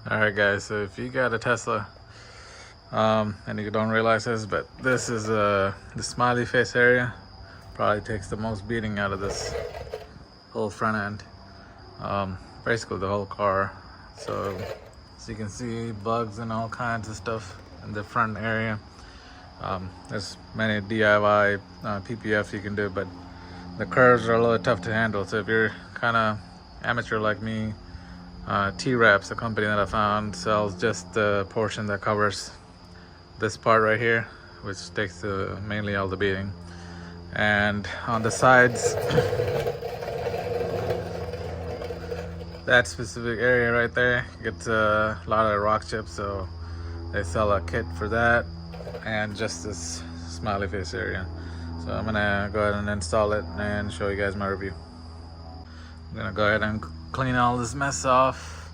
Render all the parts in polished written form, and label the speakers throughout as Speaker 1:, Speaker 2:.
Speaker 1: All right, guys. So if you got a Tesla, and you don't realize this, but this is the smiley face area. Probably takes the most beating out of this whole front end. Basically the whole car. So as you can see, bugs and all kinds of stuff in the front area. There's many DIY PPF you can do, but the curves are a little tough to handle. So if you're kind of amateur like me, TWRAPS, a company that I found, sells just the portion that covers this part right here, which takes mainly all the beating. And on the sides, that specific area right there gets a lot of rock chips, so they sell a kit for that and just this smiley face area. So I'm gonna go ahead and install it and show you guys my review. I'm gonna go ahead and clean all this mess off.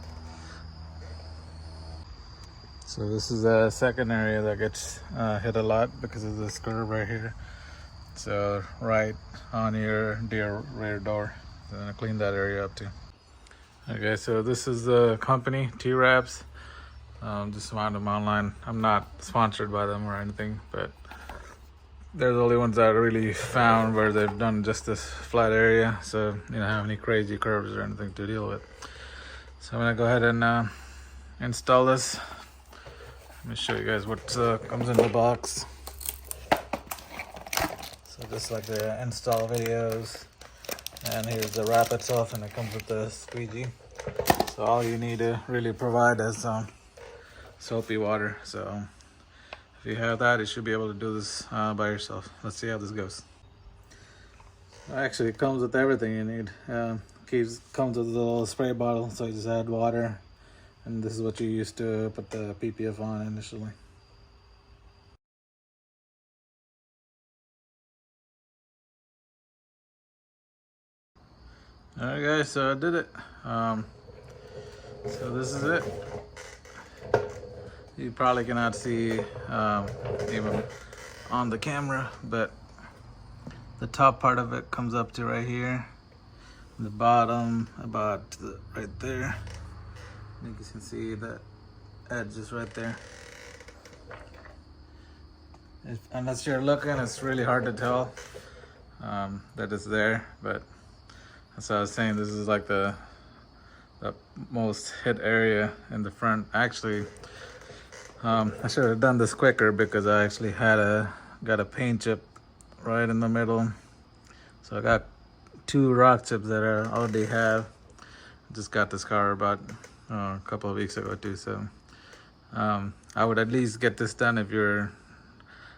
Speaker 1: So this is the second area that gets hit a lot because of this curve right here. So right on your rear door. So I'm gonna clean that area up too. Okay, so this is the company, TWRAPS. Just found them online. I'm not sponsored by them or anything, but they're the only ones that I really found where they've done just this flat area, so you don't have any crazy curves or anything to deal with. So I'm gonna go ahead and install this. Let me show you guys what comes in the box. So just like the install videos, and here's the wrap itself, and it comes with the squeegee. So all you need to really provide is soapy water. So if you have that, you should be able to do this by yourself. Let's see how this goes. Actually, it comes with everything you need. Comes with a little spray bottle, so you just add water, and this is what you use to put the PPF on initially. Alright guys, so I did it. So this is it. You probably cannot see even on the camera, but the top part of it comes up to right here. The bottom about right there. You can see that edge is right there. Unless you're looking, it's really hard to tell that it's there, but as I was saying, this is like the most hit area in the front. Actually, I should have done this quicker because I actually got a paint chip right in the middle. So I got 2 rock chips that I already have. Just got this car about a couple of weeks ago too. So I would at least get this done if you're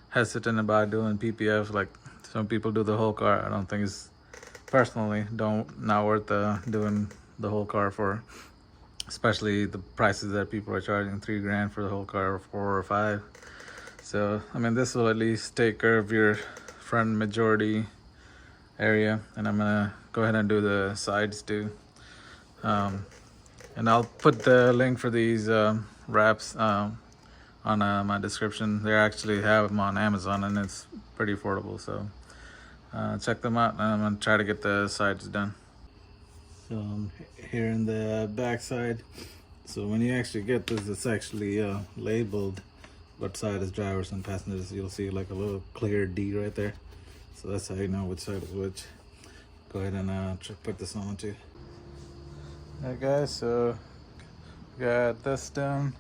Speaker 1: hesitant about doing PPF. Like some people do the whole car. I don't think it's personally not worth doing the whole car for, especially the prices that people are charging, $3 grand for the whole car, or 4 or 5. So I mean, this will at least take care of your front majority area, and I'm gonna go ahead and do the sides too. And I'll put the link for these wraps on my description. They actually have them on Amazon, and it's pretty affordable, so check them out, and I'm gonna try to get the sides done. So I'm here in the back side. So when you actually get this, it's actually labeled what side is drivers and passengers. You'll see like a little clear D right there. So that's how you know which side is which. Go ahead and put this on too. Alright guys, so got this done.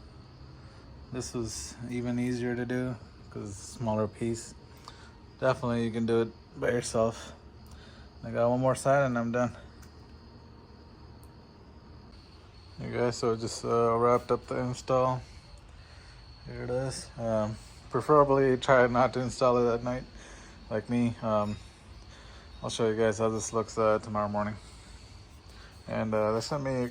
Speaker 1: This was even easier to do because it's a smaller piece. Definitely you can do it by yourself. I got one more side and I'm done. Hey guys, so just wrapped up the install. Here it is. Preferably try not to install it at night like me. I'll show you guys how this looks tomorrow morning. And they sent me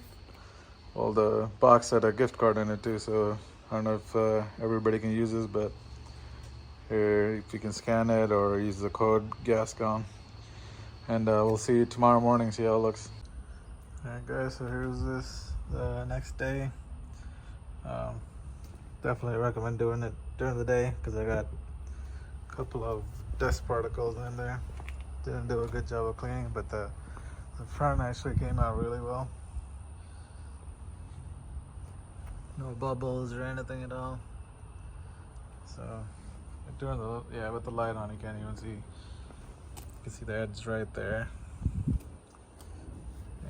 Speaker 1: the box had a gift card in it too, so I don't know if everybody can use this, but here if you can scan it or use the code GASCON. And we'll see you tomorrow morning, see how it looks. Alright guys, so here's this the next day. Definitely recommend doing it during the day because I got a couple of dust particles in there. Didn't do a good job of cleaning, but the front actually came out really well. No bubbles or anything at all. So during the, yeah, with the light on, you can't even see. You can see the edge right there.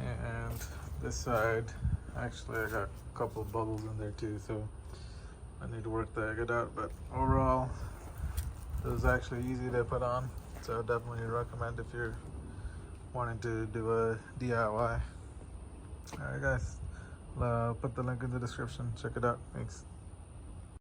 Speaker 1: And this side, actually I got a couple bubbles in there too, so I need to work that good out. But overall, it was actually easy to put on, so I definitely recommend if you're wanting to do a DIY. Alright guys, put the link in the description, check it out. Thanks.